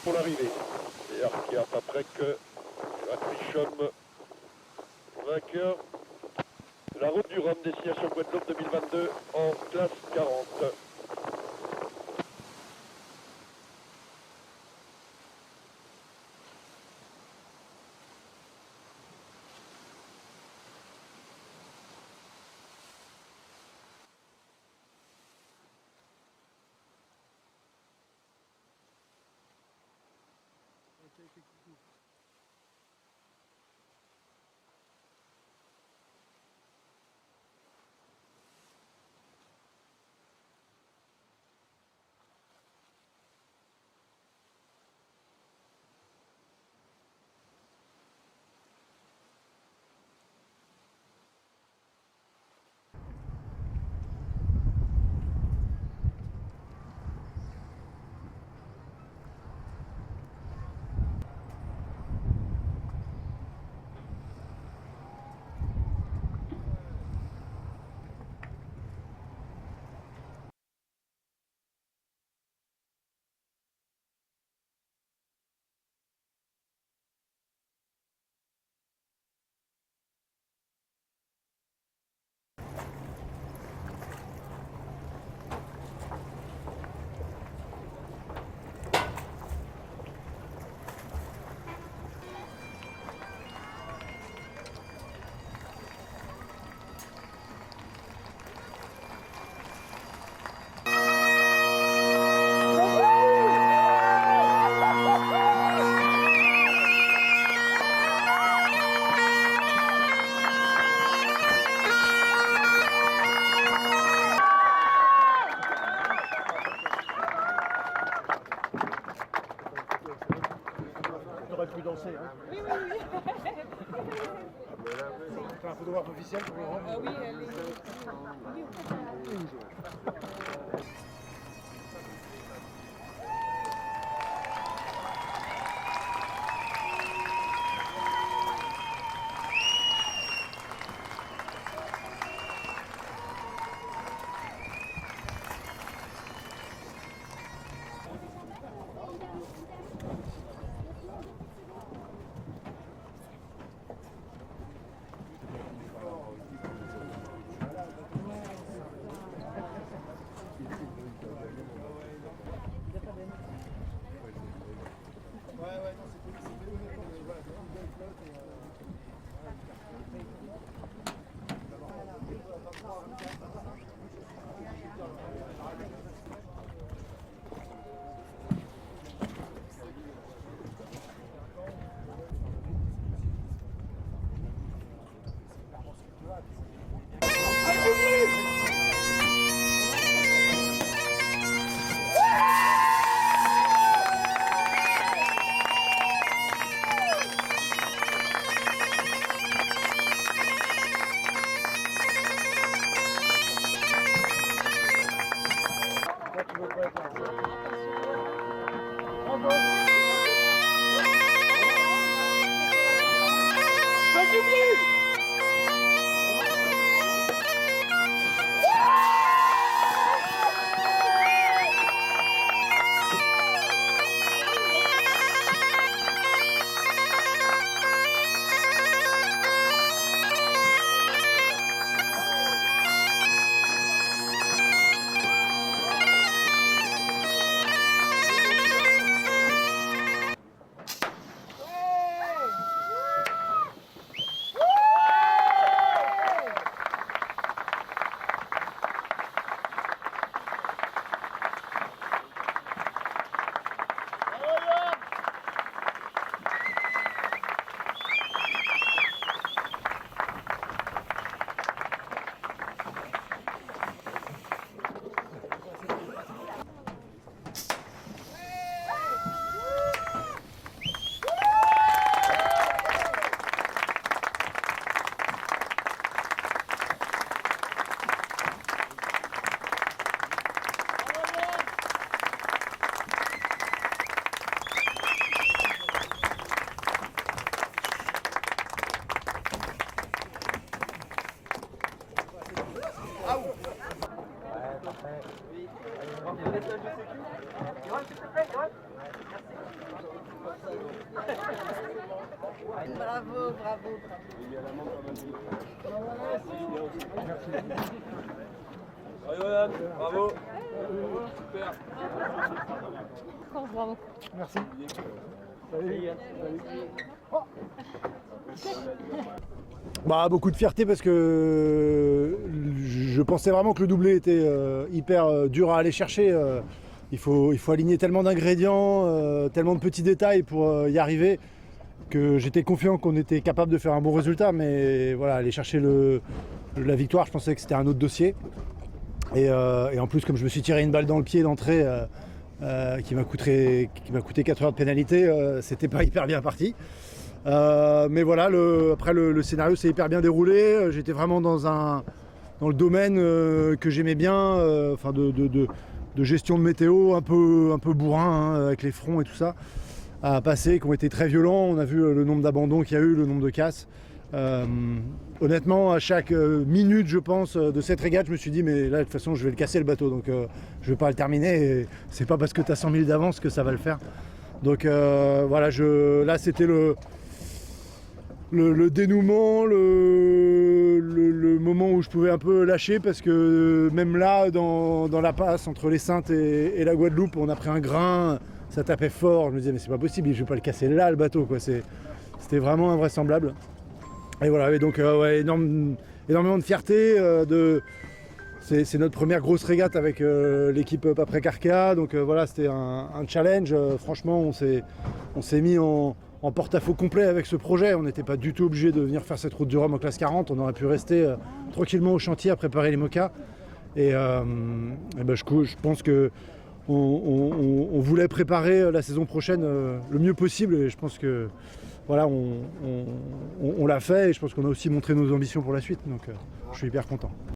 pour l'arrivée. Et Arkia Paprec, Gratichum, vainqueur de la route du Rhum, destination Guadeloupe 2022 en classe 40. T'aurais pu danser, hein? Oui, oui, oui. T'as un photographe officiel pour le rendre? Oui, elle est... Bravo, bravo. Bravo. Super. Bravo. Merci. Bah, beaucoup de fierté parce que je pensais vraiment que le doublé était hyper dur à aller chercher. Il faut aligner tellement d'ingrédients, tellement de petits détails pour y arriver que j'étais confiant qu'on était capable de faire un bon résultat. Mais voilà, aller chercher la victoire, je pensais que c'était un autre dossier. Et en plus, comme je me suis tiré une balle dans le pied d'entrée qui m'a coûté 4 heures de pénalité, c'était pas hyper bien parti. Mais voilà, après le scénario s'est hyper bien déroulé. J'étais vraiment dans le domaine que j'aimais bien, enfin de gestion de météo, un peu bourrin, hein, avec les fronts et tout ça, à passer, qui ont été très violents. On a vu le nombre d'abandons qu'il y a eu, le nombre de casses. Honnêtement, à chaque minute, je pense, de cette régate, je me suis dit, mais là, de toute façon, je vais le casser le bateau, donc je vais pas le terminer. Et c'est pas parce que tu as 100 000 d'avance que ça va le faire. Donc voilà, là, c'était le dénouement, le moment où je pouvais un peu lâcher, parce que même là, dans la passe entre les Saintes et la Guadeloupe, on a pris un grain, ça tapait fort. Je me disais, mais c'est pas possible, je vais pas le casser là, le bateau, quoi. C'était vraiment invraisemblable. Et voilà, et donc ouais, énormément de fierté. C'est notre première grosse régate avec l'équipe Paprec-Arkea, donc voilà, c'était un challenge. Franchement, on s'est mis en porte-à-faux complet avec ce projet. On n'était pas du tout obligé de venir faire cette route du Rhum en classe 40. On aurait pu rester tranquillement au chantier à préparer les mocas. Et ben, je pense que on voulait préparer la saison prochaine le mieux possible. Et je pense que voilà, on l'a fait. Et je pense qu'on a aussi montré nos ambitions pour la suite. Donc je suis hyper content.